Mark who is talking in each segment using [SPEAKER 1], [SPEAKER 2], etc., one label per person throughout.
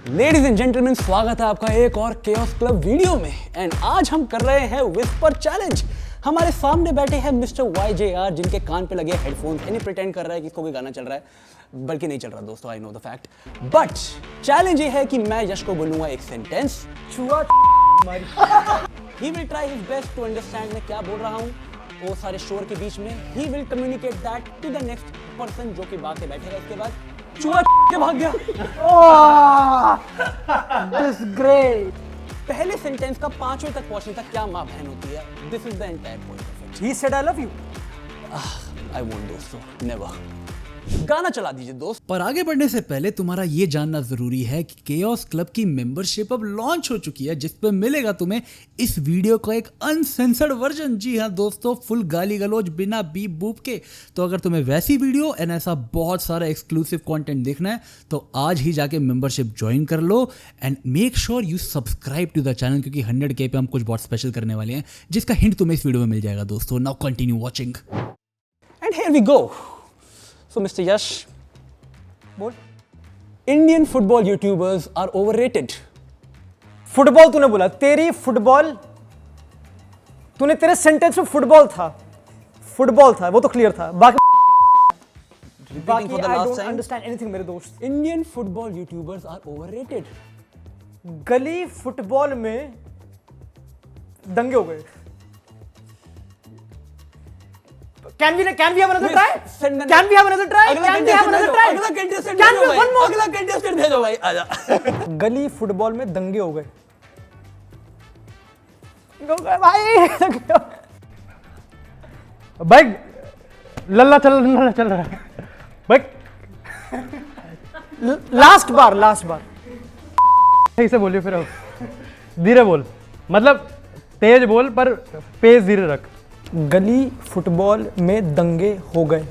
[SPEAKER 1] Ladies and gentleman, स्वागत है आपका एक और केओस क्लब वीडियो में। एंड आज हम कर रहे हैं विस्पर चैलेंज। हमारे सामने बैठे हैं मिस्टर YJR, जिनके कान पे लगे हेडफोन्स। यानी प्रिटेंड कर रहा है कि इसको कोई गाना चल रहा है, बल्कि नहीं चल रहा दोस्तों, I know the fact. But challenge ये है कि मैं यश को बोलूंगा एक sentence, he will try his best to understand मैं क्या बोल रहा हूँ। वो सारे शोर के बीच में he will communicate that to the next person जो कि बातें बैठेगा। इसके बाद चूहा के भाग गया।
[SPEAKER 2] Disgrace.
[SPEAKER 1] पहले सेंटेंस का 5वें तक पहुंचने तक क्या माँ बहन होती है। This is the entire point of it.
[SPEAKER 2] He said I love you.
[SPEAKER 1] I won't दोस्तों, नेवर। गाना चला दीजिए दोस्त।
[SPEAKER 3] पर आगे बढ़ने से पहले तुम्हारा ये जानना जरूरी है कि केओस क्लब की मेंबरशिप अब लॉन्च हो चुकी है, जिस पे मिलेगा तुम्हें इस वीडियो का एक अनसेंसर्ड वर्जन। जी हाँ दोस्तों, फुल गाली गलौज बिना बीप बूप के। तो अगर तुम्हें वैसी वीडियो एंड ऐसा बहुत सारा एक्सक्लूसिव कंटेंट देखना है तो आज ही जाके मेंबरशिप ज्वाइन कर लो and make sure you subscribe to the channel, क्योंकि 100K पे हम कुछ बहुत स्पेशल करने वाले हैं, जिसका हिंट तुम्हें इस वीडियो में मिल जाएगा दोस्तों। Now continue watching
[SPEAKER 1] and here we go. So mister Yash,
[SPEAKER 2] बोल।
[SPEAKER 1] Indian football YouTubers are overrated.
[SPEAKER 2] Football तूने बोला, तेरी फुटबॉल, तूने तेरे सेंटेंस में फुटबॉल था वो तो क्लियर था। बाकी
[SPEAKER 1] for the
[SPEAKER 2] I
[SPEAKER 1] last
[SPEAKER 2] don't
[SPEAKER 1] time.
[SPEAKER 2] understand anything मेरे दोस्त।
[SPEAKER 1] Indian football YouTubers are overrated.
[SPEAKER 2] गली फुटबॉल में दंगे हो गए। Can we have another try? Can we have another try? Can we have another try?
[SPEAKER 1] अगला contestant
[SPEAKER 2] Can we
[SPEAKER 1] भेजो
[SPEAKER 2] one more?
[SPEAKER 1] अगला contestant भेजो भाई, आजा।
[SPEAKER 2] गली फुटबॉल में दंगे हो गए भाई। भाई लल्ला चल रहा है भाई। लास्ट बार
[SPEAKER 4] सही से बोलिए, फिर धीरे बोल, मतलब तेज बोल पर पेस धीरे रख।
[SPEAKER 2] गली फुटबॉल में दंगे हो गए।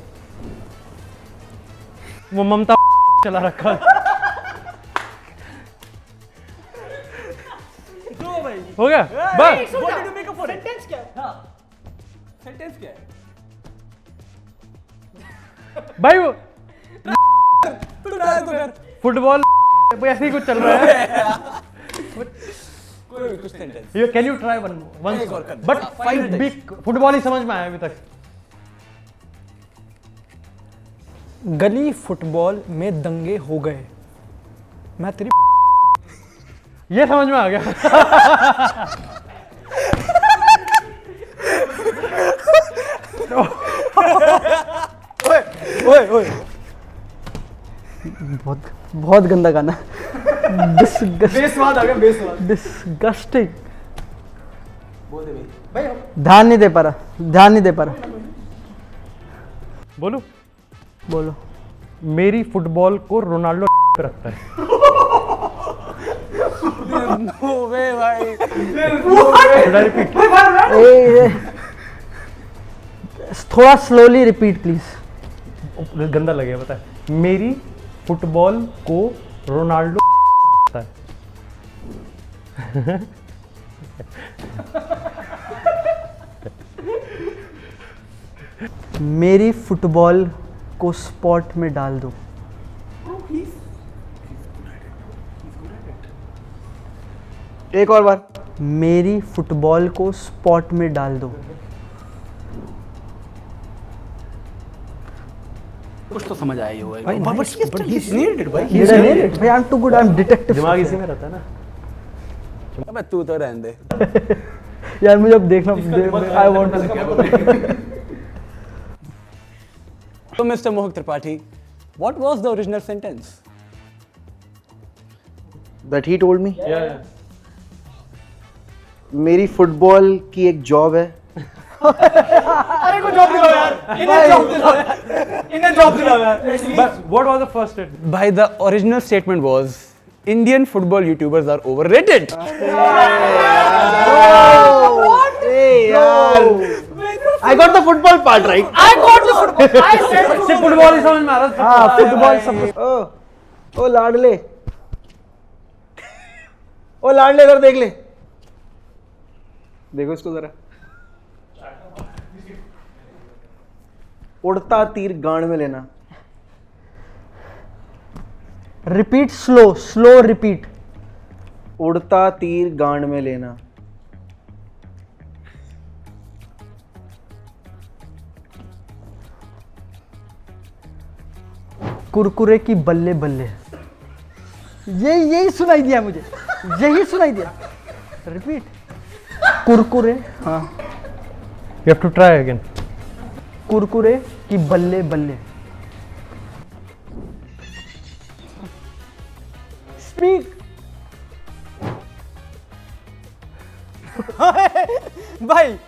[SPEAKER 4] वो ममता चला रखा हो गया बस।
[SPEAKER 2] सेंटेंस क्या है?
[SPEAKER 1] सेंटेंस क्या है?
[SPEAKER 4] भाई वो
[SPEAKER 1] तू डाल तो कर।
[SPEAKER 4] फुटबॉल ऐसे ही कुछ चल रहा है।
[SPEAKER 1] कोई भी कुछ sentence.
[SPEAKER 4] You can you try one
[SPEAKER 1] एक और कर दे।
[SPEAKER 4] बट
[SPEAKER 1] Final
[SPEAKER 4] बिग फुटबॉल ही समझ में आया अभी तक।
[SPEAKER 2] गली फुटबॉल में दंगे हो गए। मैं तेरी
[SPEAKER 4] ये समझ में आ गया।
[SPEAKER 2] ओए बहुत गंदा गाना। बेसवाद आ गया, बेसवाद। डिस्गस्टिंग।
[SPEAKER 1] बोल दे भाई।
[SPEAKER 2] ध्यान नहीं दे पा रहा।
[SPEAKER 4] बोलो मेरी फुटबॉल को रोनाल्डो पे रखता है।
[SPEAKER 1] नो वे भाई।
[SPEAKER 2] थोड़ा स्लोली रिपीट प्लीज।
[SPEAKER 4] गंदा लगे पता है। मेरी फुटबॉल को रोनाल्डो रखता है।
[SPEAKER 2] मेरी फुटबॉल को स्पॉट में डाल दो।
[SPEAKER 5] एक और बार।
[SPEAKER 2] मेरी फुटबॉल को स्पॉट में डाल दो।
[SPEAKER 1] कुछ तो समझ आया ही होगा।
[SPEAKER 2] भाई,
[SPEAKER 1] भाई
[SPEAKER 2] I'm too good, I'm detective।
[SPEAKER 4] दिमाग इसी में रहता है ना।
[SPEAKER 1] अबे तू तो रहने दे।
[SPEAKER 2] यार मुझे अब देखना, I want to।
[SPEAKER 1] So Mr. Mohit Tripathi, what was the original sentence?
[SPEAKER 5] That he told me।
[SPEAKER 4] Yeah.
[SPEAKER 5] मेरी फुटबॉल की एक जॉब है।
[SPEAKER 2] अरे को जॉब दिलाओ यार, इन्हें जॉब दिलाओ यार।
[SPEAKER 4] But what was the first statement?
[SPEAKER 1] Bhai, the original statement was Indian football YouTubers are overrated.
[SPEAKER 5] I got the football part right।
[SPEAKER 4] सिर्फ फुटबॉल ही समझ में आ रहा था।
[SPEAKER 2] हाँ, फुटबॉल सब।
[SPEAKER 5] ओ लाडले, इधर देख ले, देखो इसको जरा। उड़ता तीर गांड में लेना।
[SPEAKER 2] Repeat slow, slow repeat.
[SPEAKER 5] उड़ता तीर गांड में लेना।
[SPEAKER 2] कुरकुरे की बल्ले बल्ले। यही सुनाई दिया मुझे, यही सुनाई दिया। रिपीट। कुरकुरे, हाँ,
[SPEAKER 4] you have to try again.
[SPEAKER 2] Kurkure की बल्ले बल्ले। स्पीक। भाई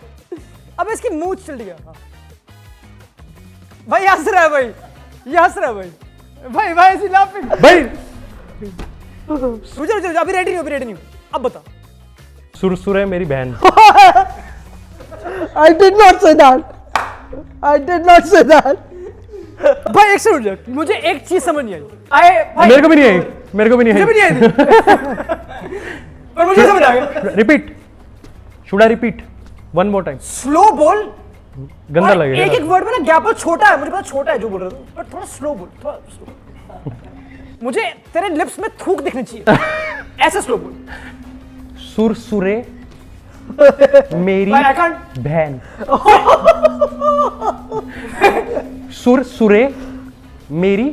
[SPEAKER 2] अब इसकी मूंछ चल गया। भाई हंस रहा है, भाई ये हंस रहा है भाई। भाई ऐसी लाफिंग।
[SPEAKER 4] भाई
[SPEAKER 2] रुको रुको, अभी रेडी नहीं, अभी रेडी नहीं। अब बता।
[SPEAKER 4] सुरसुरे मेरी बहन।
[SPEAKER 2] I did not say that. I did not say that. भाई एक सेकंड रुक जा, मुझे एक चीज समझ नहीं आई।
[SPEAKER 4] मेरे को भी नहीं आई, मेरे को भी नहीं
[SPEAKER 2] मुझे भी नहीं
[SPEAKER 4] आई।
[SPEAKER 2] आई थी। पर मुझे समझ आ गया।
[SPEAKER 4] Repeat, should I repeat one more time?
[SPEAKER 2] Slow बोल।
[SPEAKER 4] गंदा लगेगा।
[SPEAKER 2] एक एक वर्ड में ना गैप छोटा है, मुझे पता छोटा है जो बोल रहा हूँ, पर थोड़ा स्लो बोल, थोड़ा स्लो। मुझे तेरे लिप्स में थूक दिखनी चाहिए, ऐसे स्लो बोल।
[SPEAKER 4] सुरसुरे मेरी
[SPEAKER 2] भाई, I can't-
[SPEAKER 4] बहन। सुरसुरे मेरी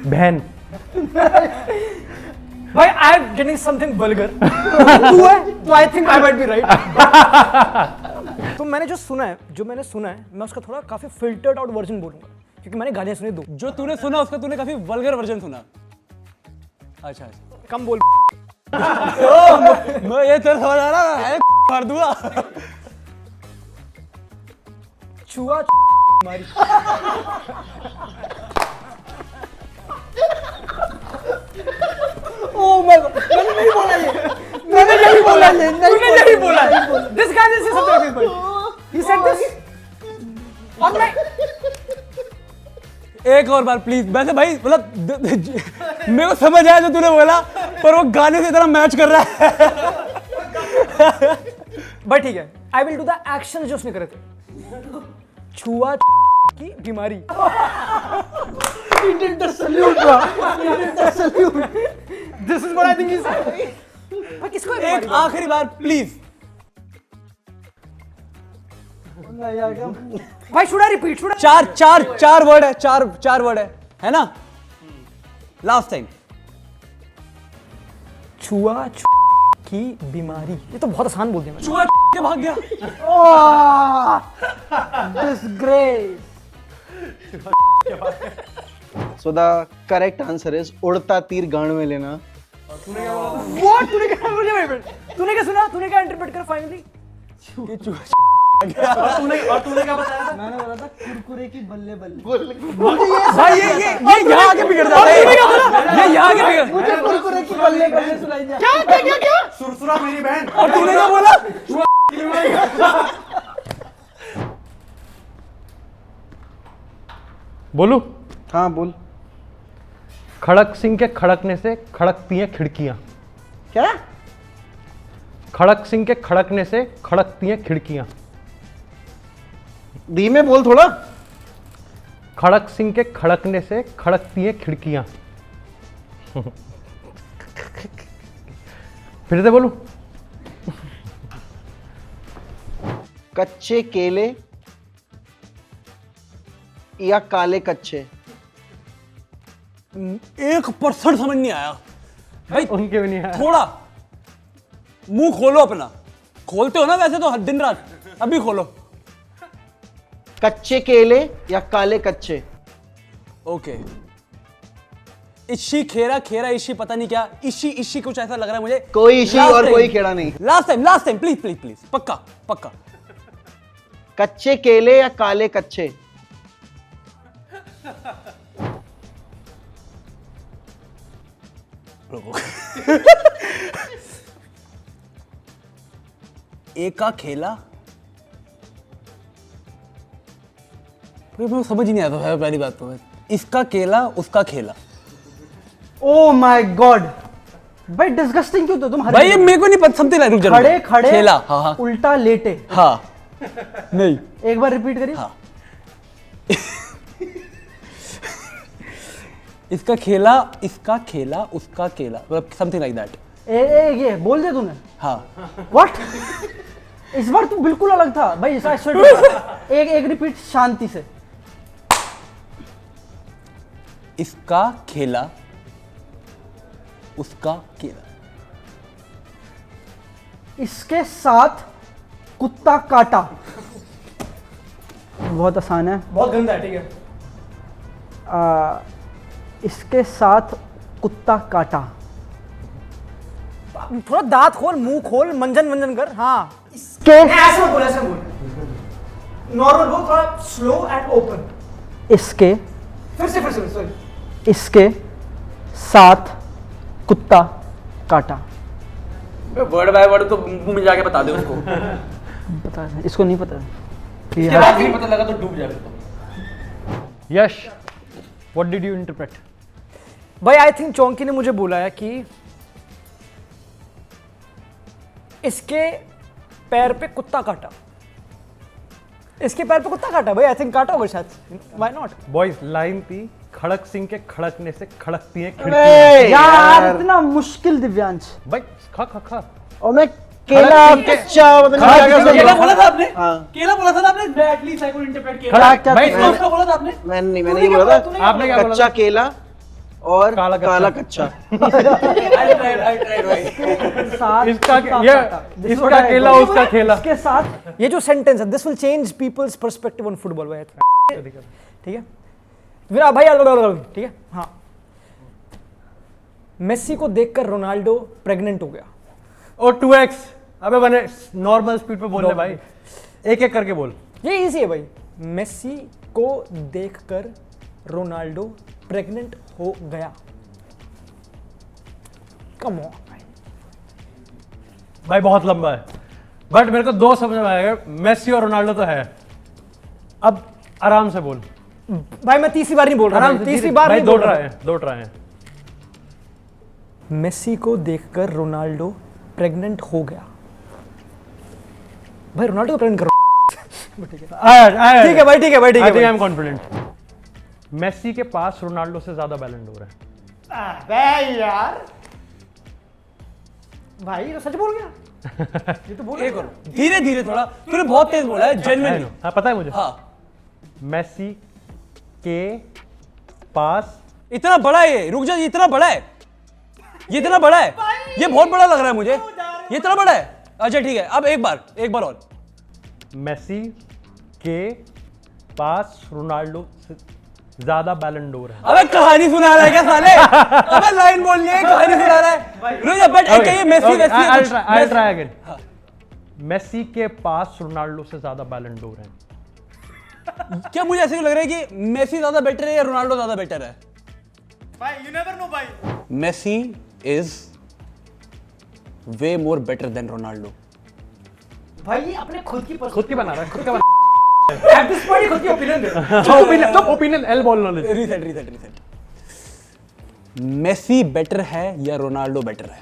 [SPEAKER 4] बहन।
[SPEAKER 2] भाई I am getting something vulgar. तू है तो I think I might be right. तो मैंने जो सुना है मैं उसका थोड़ा काफी फिल्टर्ड आउट वर्जन बोलूंगा, क्योंकि मैंने गालियां सुनी 2।
[SPEAKER 1] जो तूने सुना उसका तूने काफी वल्गर वर्जन सुना। अच्छा
[SPEAKER 2] कम बोल।
[SPEAKER 1] मैं ये तेरे समझ आ रहा है मार दूंगा।
[SPEAKER 2] छुआ मारी। ओह मैंने नहीं बोला ये, मैंने नहीं बोला ये, नहीं बोला। This guy this is something भाई, ही सेड दिस और मैं।
[SPEAKER 1] एक और बार प्लीज। वैसे भाई मतलब मेरे को समझ आया जो तूने बोला, पर वो गाने से इतना मैच कर रहा है।
[SPEAKER 2] भाई ठीक है, I will do the action जो उसने करे थे। छुआ की बीमारी। This is what I think is. भाई किसको है
[SPEAKER 1] एक
[SPEAKER 2] बीमारी?
[SPEAKER 1] आखिरी बार प्लीज।
[SPEAKER 2] भाई शुड आई रिपीट? शुड
[SPEAKER 1] चार वर्ड है, चार वर्ड है ना? Last time.
[SPEAKER 2] छुआ की बीमारी। ये तो बहुत आसान बोल दिया मैंने।
[SPEAKER 1] चूहा के भाग गया।
[SPEAKER 2] Disgrace.
[SPEAKER 5] So the correct answer is उड़ता तीर गांड में लेना।
[SPEAKER 2] व्हाट? तूने क्या बोला? वेट, तूने क्या सुना? तूने क्या इंटरप्रेट करा फाइनली?
[SPEAKER 5] तूने क्या बताया था? मैंने बोला था कुरकुरे की बल्ले बल्ले।
[SPEAKER 1] भाई ये यहाँ आके बिगड़ जाता है। ये यहाँ आके बिगड़।
[SPEAKER 5] मुझे कुरकुरे की बल्ले बल्ले सुनाई दिया।
[SPEAKER 2] क्या?
[SPEAKER 5] सुरसुरा मेरी बहन।
[SPEAKER 1] और तूने क्या बोला?
[SPEAKER 4] बोलू?
[SPEAKER 5] हाँ बोल।
[SPEAKER 4] खड़क सिंह के खड़कने से खड़कती हैं खिड़कियां।
[SPEAKER 5] क्या?
[SPEAKER 4] खड़क सिंह के खड़कने से खड़कती हैं खिड़कियां।
[SPEAKER 5] धीमे बोल थोड़ा।
[SPEAKER 4] खड़क सिंह के खड़कने से खड़कती हैं खिड़कियां। फिर से बोलू?
[SPEAKER 5] कच्चे केले या काले कच्चे?
[SPEAKER 1] 1% समझ नहीं आया भाई।
[SPEAKER 4] उनके भी नहीं है।
[SPEAKER 1] थोड़ा मुंह खोलो अपना। खोलते हो ना वैसे तो दिन रात, अभी खोलो।
[SPEAKER 5] कच्चे केले या काले कच्चे?
[SPEAKER 1] ओके। इशी खेरा खेरा इशी पता नहीं क्या इशी इशी कुछ ऐसा लग रहा है मुझे।
[SPEAKER 5] कोई इशी
[SPEAKER 1] Last
[SPEAKER 5] और
[SPEAKER 1] time.
[SPEAKER 5] कोई खेड़ा नहीं।
[SPEAKER 1] Last time please please please पक्का पक्का।
[SPEAKER 5] कच्चे केले या काले कच्चे?
[SPEAKER 1] एक का खेला। मुझे समझ ही नहीं आता है पहली बात तो। इसका केला उसका खेला।
[SPEAKER 2] Oh my God. भाई डिस्गस्टिंग क्यों? तो तुम
[SPEAKER 1] भाई ये मेरे को नहीं पता। समथिंग लाइक रुक जा।
[SPEAKER 2] खड़े खड़े
[SPEAKER 1] खेला। हाँ हाँ
[SPEAKER 2] उल्टा लेटे।
[SPEAKER 1] हाँ नहीं
[SPEAKER 2] एक बार रिपीट करिए।
[SPEAKER 1] हाँ। इसका खेला उसका केला, मतलब समथिंग लाइक दैट।
[SPEAKER 5] ये बोल दे तूने।
[SPEAKER 1] हाँ
[SPEAKER 5] व्हाट? इस बार तू बिल्कुल अलग था भाई। एक रिपीट शांति से।
[SPEAKER 1] इसका खेला उसका केला।
[SPEAKER 5] इसके साथ कुत्ता काटा। बहुत आसान है।
[SPEAKER 2] बहुत गंदा है, ठीक है।
[SPEAKER 5] इसके साथ कुत्ता काटा।
[SPEAKER 2] थोड़ा दांत खोल, मुंह खोल, मंजन कर। हाँ
[SPEAKER 5] इसके
[SPEAKER 2] ऐसे बोल, ऐसे बोल। नॉर्मल बोल, थोड़ा स्लो एंड ओपन।
[SPEAKER 5] इसके
[SPEAKER 2] फिर से सॉरी।
[SPEAKER 5] इसके साथ कुत्ता काटा।
[SPEAKER 1] वर्ड बाय वर्ड तो मुंह में जाके बता दे उसको।
[SPEAKER 5] पता है इसको, नहीं पता।
[SPEAKER 1] इसके बाद नहीं पता लगा तो डूब जाएगा तो।
[SPEAKER 4] यश, व्हाट डिड यू इंटरप्रेट?
[SPEAKER 2] भाई आई थिंक चौंकी ने मुझे बोला है कि इसके पैर पे कुत्ता काटा। इसके पैर पे कुत्ता काटा भाई, आई थिंक काटा होगा शायद। Why not?
[SPEAKER 4] बॉयज, लाइन थी खड़क सिंह के खड़कने से खड़कती हैं खिड़कियां।
[SPEAKER 5] यार इतना मुश्किल दिव्यांश।
[SPEAKER 4] भाई खा खा खा।
[SPEAKER 5] और मैं केला कच्चा
[SPEAKER 1] केला बोला था आपने?
[SPEAKER 5] हाँ।
[SPEAKER 1] केला बोला था ना आपने? एटलीस्ट आई कुड इंटरप्रेट केला।
[SPEAKER 5] खड़ा क्या
[SPEAKER 4] भाई,
[SPEAKER 5] था?
[SPEAKER 1] उसका बोला था आपने?
[SPEAKER 5] मैंने नहीं बोला था।
[SPEAKER 4] आपने क्या बोला
[SPEAKER 5] कच्चा
[SPEAKER 4] था?
[SPEAKER 5] केला और
[SPEAKER 4] काला
[SPEAKER 5] काला
[SPEAKER 4] कच्चा।
[SPEAKER 5] कच्चा।
[SPEAKER 1] आई ट्राइड भाई।
[SPEAKER 5] साथ
[SPEAKER 4] इसका
[SPEAKER 5] कुत्ता
[SPEAKER 4] ये
[SPEAKER 5] काटा। This is
[SPEAKER 4] इसका
[SPEAKER 5] what I
[SPEAKER 4] केला
[SPEAKER 5] got.
[SPEAKER 4] उसका खेला।
[SPEAKER 5] इसके साथ
[SPEAKER 2] ये जो सेंटेंस है, this will change people's perspective on football भाई। ठीक है विरा भाई, ठीक है। हाँ, मेसी को देखकर रोनाल्डो प्रेग्नेंट हो गया।
[SPEAKER 4] और 2x। अबे बने नॉर्मल स्पीड पे बोलने भाई, एक एक करके बोल।
[SPEAKER 2] ये इजी है भाई। मेसी को देखकर रोनाल्डो प्रेग्नेंट हो गया। कम ऑन भाई।
[SPEAKER 4] भाई बहुत लंबा है, बट मेरे को दो समझ में आएगा। मेसी और रोनाल्डो तो है। अब आराम से बोल,
[SPEAKER 2] भाई मैं तीसरी बार नहीं बोल रहा।
[SPEAKER 4] आराम
[SPEAKER 2] भाई,
[SPEAKER 4] से।
[SPEAKER 2] तीसरी बार
[SPEAKER 4] भाई
[SPEAKER 2] नहीं
[SPEAKER 4] दो
[SPEAKER 2] बोल रहा।
[SPEAKER 4] ट्राई है, दो ट्राई है।
[SPEAKER 2] मेसी को देखकर रोनाल्डो प्रेग्नेंट हो गया। भाई रोनाल्डो को प्रेग्नेंट करो। ठीक है भाई, ठीक है भाई, ठीक
[SPEAKER 4] आई
[SPEAKER 2] है
[SPEAKER 4] थिंक आई
[SPEAKER 2] भाई।
[SPEAKER 4] Am confident. मेसी के पास रोनाल्डो से ज्यादा बैलन डोर है।
[SPEAKER 2] भाई यार, भाई तो सच बोल गया। ये तो बोल
[SPEAKER 1] एक और धीरे धीरे थोड़ा, तूने बहुत तेज बोला है जेन्युइनली।
[SPEAKER 4] हाँ पता है मुझे।
[SPEAKER 1] हाँ,
[SPEAKER 4] मेसी के पास
[SPEAKER 1] इतना बड़ा है ये। रुक जा, ये इतना बड़ा है। ये इतना बड़ा है, ये बहुत बड़ा लग रहा है मुझे। ये इतना बड़ा है। अच्छा ठीक है, अब एक बार और।
[SPEAKER 4] मेसी के पास रोनाल्डो से ज्यादा बैलन डोर है।
[SPEAKER 1] अबे कहानी सुना रहा है क्या साले? अबे लाइन बोलनी है, कहानी सुना रहा है। रुक जा, बट ये Messi
[SPEAKER 4] I'll try again. Messi के पास रोनाल्डो से ज्यादा बैलन डोर है।
[SPEAKER 1] क्या मुझे ऐसे लग रहा है कि मेसी ज्यादा बेटर है या रोनाल्डो ज्यादा बेटर है?
[SPEAKER 2] भाई यू नेवर नो भाई।
[SPEAKER 1] Messi is way more better than Ronaldo.
[SPEAKER 2] भाई ये अपने खुद की
[SPEAKER 4] खुद की बना रहा है, खुद का बना
[SPEAKER 2] एट दिस पॉइंट खुद की ओपिनियन दे रहा है।
[SPEAKER 4] Opinion L ball knowledge.
[SPEAKER 1] Reset. Messi better है या रोनाल्डो बेटर है?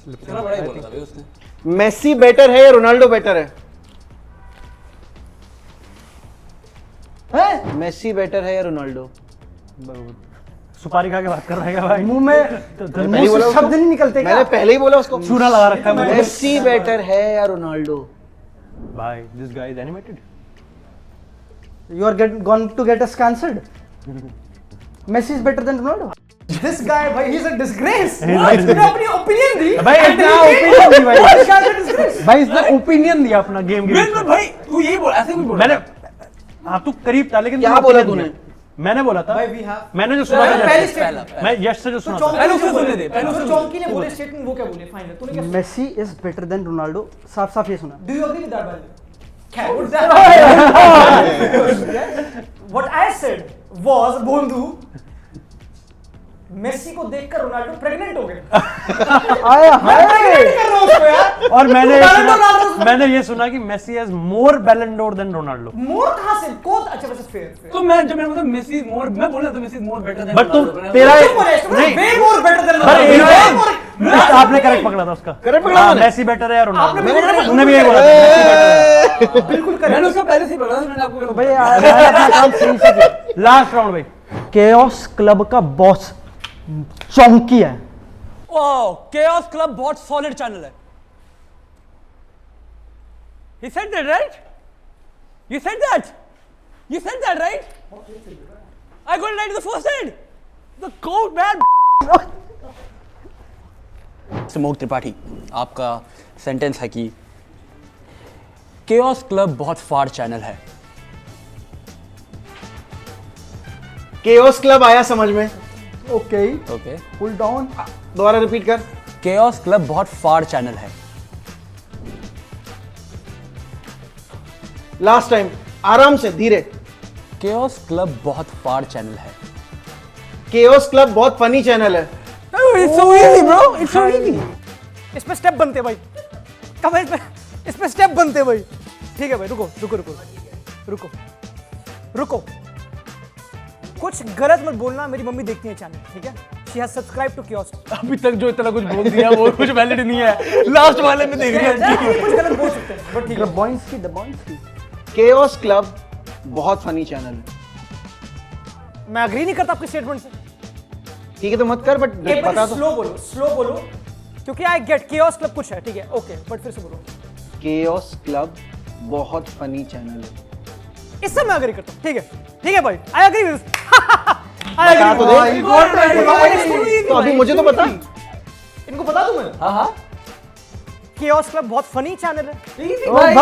[SPEAKER 1] इतना बड़ा ही बोला था भाई उसने।
[SPEAKER 5] मेसी बेटर है या रोनाल्डो बेटर है? मेसी बेटर है या रोनाल्डो?
[SPEAKER 4] सुपारी खा के बात कर रहा है क्या भाई?
[SPEAKER 5] मुंह में मैंने बोला उसको?
[SPEAKER 2] शब्द नहीं निकलते क्या?
[SPEAKER 5] मैंने पहले ही बोला उसको।
[SPEAKER 4] चूना लगा रखा है मुझे।
[SPEAKER 5] मेसी बेटर है या रोनाल्डो?
[SPEAKER 4] भाई this guy is animated.
[SPEAKER 5] You are going to get us cancelled. Messi is better than Ronaldo.
[SPEAKER 2] This guy भाई he is a disgrace.
[SPEAKER 4] What?
[SPEAKER 2] तूने अपनी ओपिनियन दी।
[SPEAKER 4] भाई इतना ओपिनियन दी भाई।
[SPEAKER 2] This guy is a disgrace.
[SPEAKER 4] भाई इसने opinion दिया अपना गेम के बीच में।
[SPEAKER 1] भाई तू यही बोल, ऐसे भी बोल।
[SPEAKER 4] मैंने हाँ तू करीब था लेकिन
[SPEAKER 5] क्या
[SPEAKER 4] तूने
[SPEAKER 5] बोला
[SPEAKER 4] opinion
[SPEAKER 5] तूने?
[SPEAKER 4] दिया। मैंने बोला था।
[SPEAKER 2] भाई we have
[SPEAKER 4] मैंने जो सुना था
[SPEAKER 2] पहली
[SPEAKER 4] यश से।
[SPEAKER 2] statement।
[SPEAKER 4] मैं यश से जो सुना था।
[SPEAKER 1] पहले उसको सुनने दे, पहले उसको
[SPEAKER 2] चौंकी ने बोले स्टेटमेंट, वो क्या बोले फाइनल? तूने क्या?
[SPEAKER 5] Messi is better than Ronaldo. साफ साफ ये सुना।
[SPEAKER 2] Do you agree with that भाई? What I said was बोंदू मेसी को देखकर रोनाल्डो प्रेग्नेंट हो गया।
[SPEAKER 5] आया
[SPEAKER 2] मैं प्रेग्नेंट कर रहा हूं उसको यार।
[SPEAKER 4] और
[SPEAKER 2] रोनाल्डो
[SPEAKER 4] मैंने ये सुना कि मेसी हैज मोर बैलन डोर देन रोनाल्डो।
[SPEAKER 2] मोर कहां से? कोत अच्छा वैसे फेयर।
[SPEAKER 1] तो मैं जब मैंने बोला मेसी मोर, मैं बोला था Messi more better than
[SPEAKER 4] but तुम
[SPEAKER 1] रोनाल्डो।
[SPEAKER 4] तेरा
[SPEAKER 2] नहीं वे मोर बेटर देन
[SPEAKER 4] पर
[SPEAKER 2] रोनाल्डो।
[SPEAKER 4] आपने करेक्ट पकड़ा था उसका।
[SPEAKER 5] Correct पकड़ा
[SPEAKER 4] हाँ,
[SPEAKER 5] मैंने?
[SPEAKER 4] मेसी बेटर है या रोनाल्डो?
[SPEAKER 2] आपने बिल्कुल correct
[SPEAKER 4] तूने भी यही बोला था मेसी बेटर है।
[SPEAKER 2] बिल्कुल करेक्ट।
[SPEAKER 1] मैंने उसका पहले से ही बोला था, मैंने आपको
[SPEAKER 5] भाई यार अपना काम सही से किया।
[SPEAKER 4] लास्ट राउंड भाई।
[SPEAKER 5] केओस क्लब का बॉस चौंकी है।
[SPEAKER 1] ओह, केओस क्लब बहुत सॉलिड चैनल है। He said that, right? You said that? You said that, right? I got it right in the first hand. The code, man. Samok Tripathi, आपका sentence है कि chaos club बहुत फाड़ चैनल है।
[SPEAKER 6] केओस क्लब आया समझ में?
[SPEAKER 5] Okay,
[SPEAKER 1] okay.
[SPEAKER 5] Pull down.
[SPEAKER 6] दोबारा रिपीट कर।
[SPEAKER 1] केओस क्लब बहुत फाड़ चैनल है।
[SPEAKER 6] लास्ट टाइम, आराम से, धीरे।
[SPEAKER 1] केओस क्लब बहुत फाड़ चैनल है।
[SPEAKER 6] केओस क्लब बहुत फनी चैनल है।
[SPEAKER 1] It's so easy, bro. It's so easy.
[SPEAKER 2] इसमें स्टेप बनते हैं भाई। कब है इसमें स्टेप बनते हैं भाई। ठीक है भाई, रुको रुको रुको रुको रुको। कुछ गलत मत बोलना, मेरी मम्मी देखती है चैनल, ठीक है? She has subscribed to Kiosk।
[SPEAKER 4] अभी तक जो इतना कुछ बोल दिया वो कुछ वैलिड नहीं है। लास्ट वाले में देख लिया।
[SPEAKER 2] कुछ गलत बोल सकते हैं, बट ठीक है।
[SPEAKER 5] डबॉइंस्की।
[SPEAKER 6] केओस क्लब बहुत फनी चैनल है।
[SPEAKER 2] मैं अग्री नहीं करता आपके स्टेटमेंट से।
[SPEAKER 6] ठीक है तो मत कर, बट बता दो।
[SPEAKER 2] स्लो बोलो, क्योंकि आई गेट केओस क्लब कुछ है, ठीक है? ओके, बट फिर से बोलो।
[SPEAKER 6] केओस क्लब बहुत फनी चैनल है।
[SPEAKER 2] इससे मैं अग्री करता हूँ, ठीक है भाई, आई अग्री विद
[SPEAKER 6] बता तो दे। तो अभी मुझे तो बता।
[SPEAKER 2] इनको बता दूं मैं?
[SPEAKER 1] हाँ हाँ।
[SPEAKER 2] केओस क्लब बहुत फनी चैनल है।
[SPEAKER 5] भाई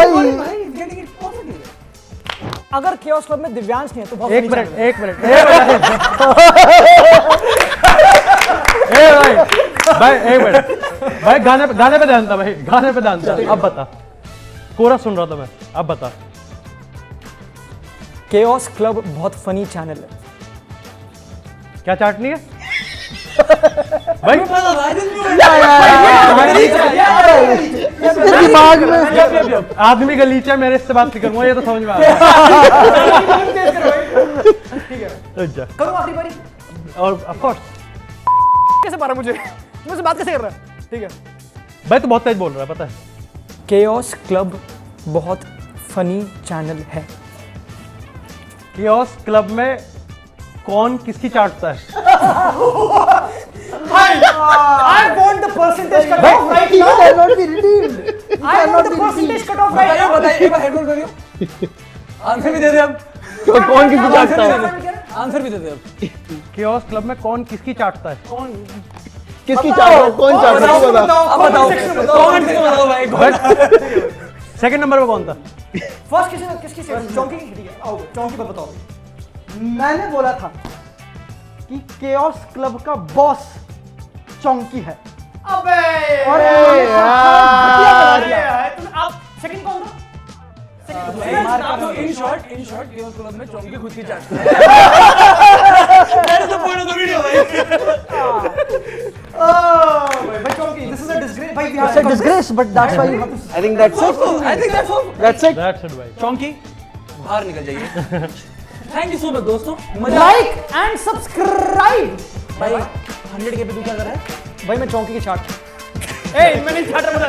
[SPEAKER 2] अगर केओस क्लब में दिव्यांश नहीं है तो बहुत
[SPEAKER 4] एक
[SPEAKER 2] funny
[SPEAKER 4] मिनट,
[SPEAKER 2] channel है।
[SPEAKER 4] एक मिनट। भाई एक मिनट भाई, गाने पे ध्यान था भाई, गाने पे ध्यान था। अब बता, कोरस सुन रहा था मैं, अब बता।
[SPEAKER 2] केओस क्लब बहुत फनी चैनल है।
[SPEAKER 4] क्या चाटनी है भाई?
[SPEAKER 5] दिमाग में
[SPEAKER 4] आदमी का लीचा, मेरे इससे बात नहीं करूंगा, ये तो समझ में आ रहा है।
[SPEAKER 2] करो आखिरी बारी।
[SPEAKER 4] और ऑफ कोर्स
[SPEAKER 2] कैसे मारा मुझसे बात कैसे कर रहा है? ठीक है।
[SPEAKER 4] भाई तो बहुत तेज बोल रहा है, पता है।
[SPEAKER 2] केओस क्लब बहुत फनी चैनल है।
[SPEAKER 4] केओस क्लब में कौन किसकी चाटता है?
[SPEAKER 2] I want the percentage cut off right
[SPEAKER 5] He
[SPEAKER 2] now.
[SPEAKER 5] cannot be redeemed.
[SPEAKER 2] I want the percentage cut off right now.
[SPEAKER 1] बताइए, एक बार हेडफोन करियो। आंसर भी दे दे अब।
[SPEAKER 6] कौन किसकी चाटता है?
[SPEAKER 1] आंसर भी दे दे अब।
[SPEAKER 4] केओस क्लब में कौन किसकी चाटता है?
[SPEAKER 6] किसकी चाटता है? कौन चाटता है? तू बता।
[SPEAKER 1] अब बताओ, कमेंट करके बताओ भाई।
[SPEAKER 4] सेकंड नंबर पे कौन था?
[SPEAKER 2] फर्स्ट किसकी चौंकी की? ठीक है, आओ चौंकी पर बताओ।
[SPEAKER 5] मैंने बोला था कि केओस क्लब का बॉस चौंकी है।
[SPEAKER 2] अबे
[SPEAKER 5] अरे
[SPEAKER 2] यार, तुम आप सेकंड कौन था?
[SPEAKER 1] इन शॉर्ट केओस क्लब में चौंकी खुद की चाटता है। That is the point of the video, भाई।
[SPEAKER 2] भाई चौंकी, this is a disgrace भाई।
[SPEAKER 5] It's a disgrace, but that's why you have to.
[SPEAKER 6] I think that's it.
[SPEAKER 1] I think that's all.
[SPEAKER 6] That's it.
[SPEAKER 4] That's it भाई।
[SPEAKER 1] चौंकी बाहर निकल जाइए। Thank you so much दोस्तों, मजा
[SPEAKER 2] लाइक एंड सब्सक्राइब।
[SPEAKER 1] भाई 100 के पे तू क्या कर रहा है?
[SPEAKER 2] भाई मैं चौंकी की चाट। ए मैं नहीं चाट रहा,